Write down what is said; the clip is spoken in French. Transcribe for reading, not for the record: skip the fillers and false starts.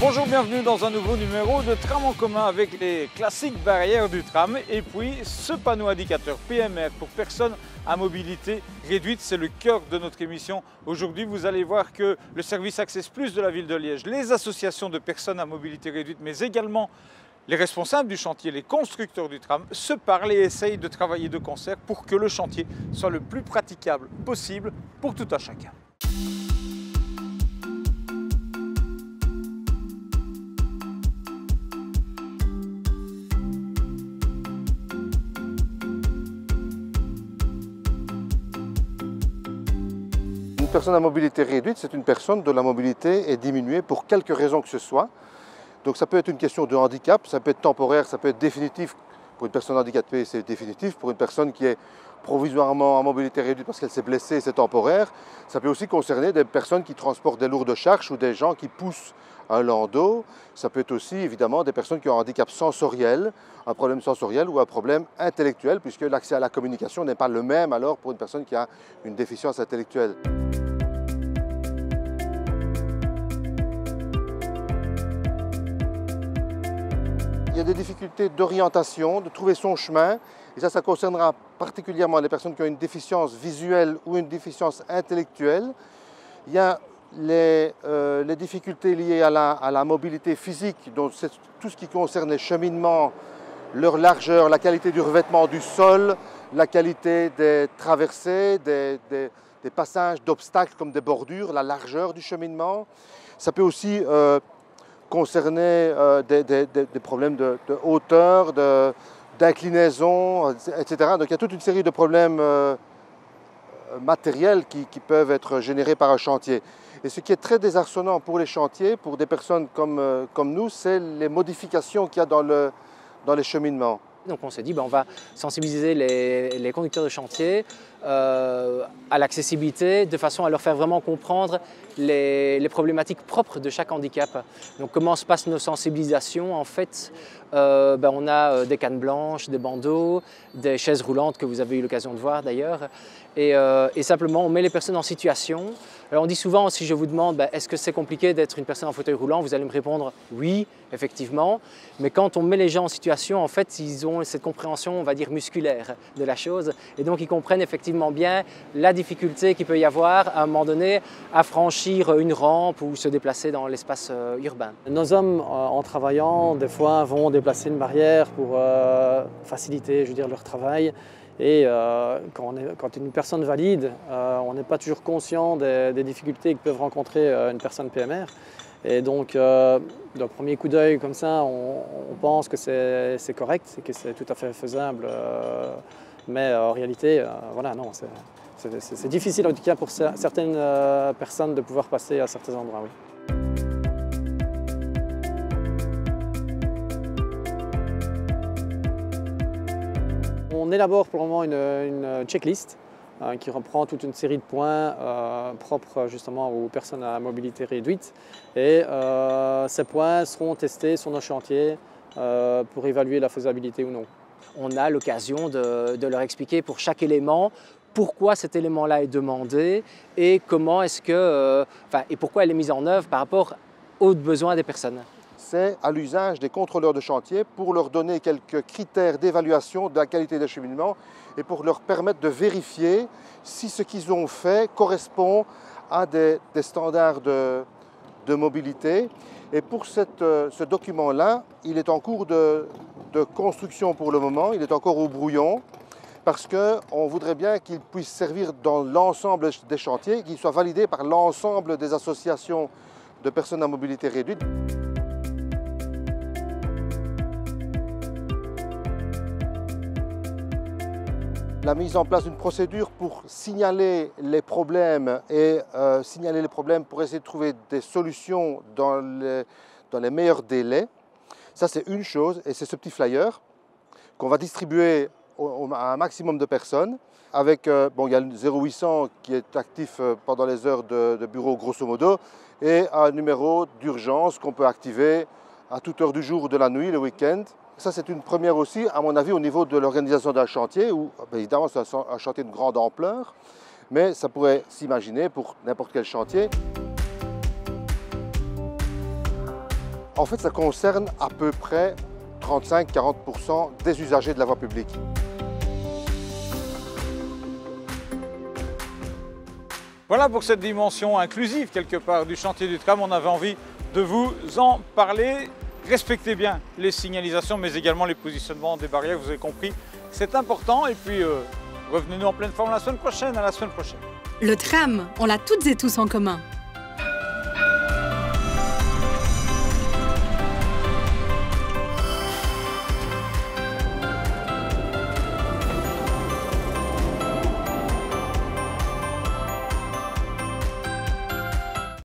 Bonjour, bienvenue dans un nouveau numéro de Tram en commun avec les classiques barrières du tram et puis ce panneau indicateur PMR pour personnes à mobilité réduite, c'est le cœur de notre émission. Aujourd'hui, vous allez voir que le service Access Plus de la ville de Liège, les associations de personnes à mobilité réduite, mais également les responsables du chantier, les constructeurs du tram, se parlent et essayent de travailler de concert pour que le chantier soit le plus praticable possible pour tout un chacun. Une personne à mobilité réduite, c'est une personne dont la mobilité est diminuée pour quelque raison que ce soit. Donc ça peut être une question de handicap, ça peut être temporaire, ça peut être définitif. Pour une personne handicapée, c'est définitif. Pour une personne qui est provisoirement en mobilité réduite parce qu'elle s'est blessée, c'est temporaire. Ça peut aussi concerner des personnes qui transportent des lourdes charges ou des gens qui poussent un landau. Ça peut être aussi évidemment des personnes qui ont un handicap sensoriel, un problème sensoriel ou un problème intellectuel, puisque l'accès à la communication n'est pas le même alors pour une personne qui a une déficience intellectuelle. Il y a des difficultés d'orientation, de trouver son chemin, et ça concernera particulièrement les personnes qui ont une déficience visuelle ou une déficience intellectuelle. Il y a les difficultés liées à la mobilité physique, donc c'est tout ce qui concerne les cheminements, leur largeur, la qualité du revêtement du sol, la qualité des traversées, des passages d'obstacles comme des bordures, la largeur du cheminement. Ça peut aussi concerner des problèmes de hauteur, d'inclinaison, etc. Donc il y a toute une série de problèmes matériels qui peuvent être générés par un chantier. Et ce qui est très désarçonnant pour les chantiers, pour des personnes comme nous, c'est les modifications qu'il y a dans les cheminements. Donc on s'est dit, on va sensibiliser les conducteurs de chantier à l'accessibilité de façon à leur faire vraiment comprendre les problématiques propres de chaque handicap. Donc comment se passent nos sensibilisations? En fait, on a des cannes blanches, des bandeaux, des chaises roulantes que vous avez eu l'occasion de voir d'ailleurs. Et simplement, on met les personnes en situation. Alors on dit souvent, si je vous demande est-ce que c'est compliqué d'être une personne en fauteuil roulant, vous allez me répondre oui, effectivement. Mais quand on met les gens en situation, en fait, ils ont cette compréhension, on va dire, musculaire de la chose. Et donc ils comprennent effectivement bien la difficulté qu'il peut y avoir à un moment donné à franchir une rampe ou se déplacer dans l'espace urbain. Nos hommes, en travaillant, des fois vont déplacer une barrière pour faciliter, leur travail. Et quand une personne valide, on n'est pas toujours conscient des difficultés que peuvent rencontrer une personne PMR. Et donc, d'un premier coup d'œil comme ça, on pense que c'est correct et que c'est tout à fait faisable. Mais en réalité, voilà, non, c'est difficile en tout cas pour certaines personnes de pouvoir passer à certains endroits. Oui. On élabore pour le moment une checklist qui reprend toute une série de points propres justement aux personnes à mobilité réduite. Et ces points seront testés sur nos chantiers pour évaluer la faisabilité ou non. On a l'occasion de leur expliquer pour chaque élément pourquoi cet élément-là est demandé et comment est-ce que, et pourquoi elle est mise en œuvre par rapport aux besoins des personnes. C'est à l'usage des contrôleurs de chantier pour leur donner quelques critères d'évaluation de la qualité d'acheminement et pour leur permettre de vérifier si ce qu'ils ont fait correspond à des standards de mobilité. Et pour ce document-là, il est en cours de construction pour le moment, il est encore au brouillon parce qu'on voudrait bien qu'il puisse servir dans l'ensemble des chantiers, qu'il soit validé par l'ensemble des associations de personnes à mobilité réduite. La mise en place d'une procédure pour signaler les problèmes et signaler les problèmes pour essayer de trouver des solutions dans les meilleurs délais. Ça, c'est une chose et c'est ce petit flyer qu'on va distribuer à un maximum de personnes. Avec, il y a le 0800 qui est actif pendant les heures de bureau grosso modo et un numéro d'urgence qu'on peut activer à toute heure du jour ou de la nuit, le week-end. Ça, c'est une première aussi, à mon avis, au niveau de l'organisation d'un chantier, où évidemment, c'est un chantier de grande ampleur, mais ça pourrait s'imaginer pour n'importe quel chantier. En fait, ça concerne à peu près 35-40% des usagers de la voie publique. Voilà pour cette dimension inclusive quelque part du chantier du tram. On avait envie de vous en parler. Respectez bien les signalisations mais également les positionnements des barrières, vous avez compris, c'est important. Et puis revenez-nous en pleine forme la semaine prochaine, à la semaine prochaine. Le tram, on l'a toutes et tous en commun.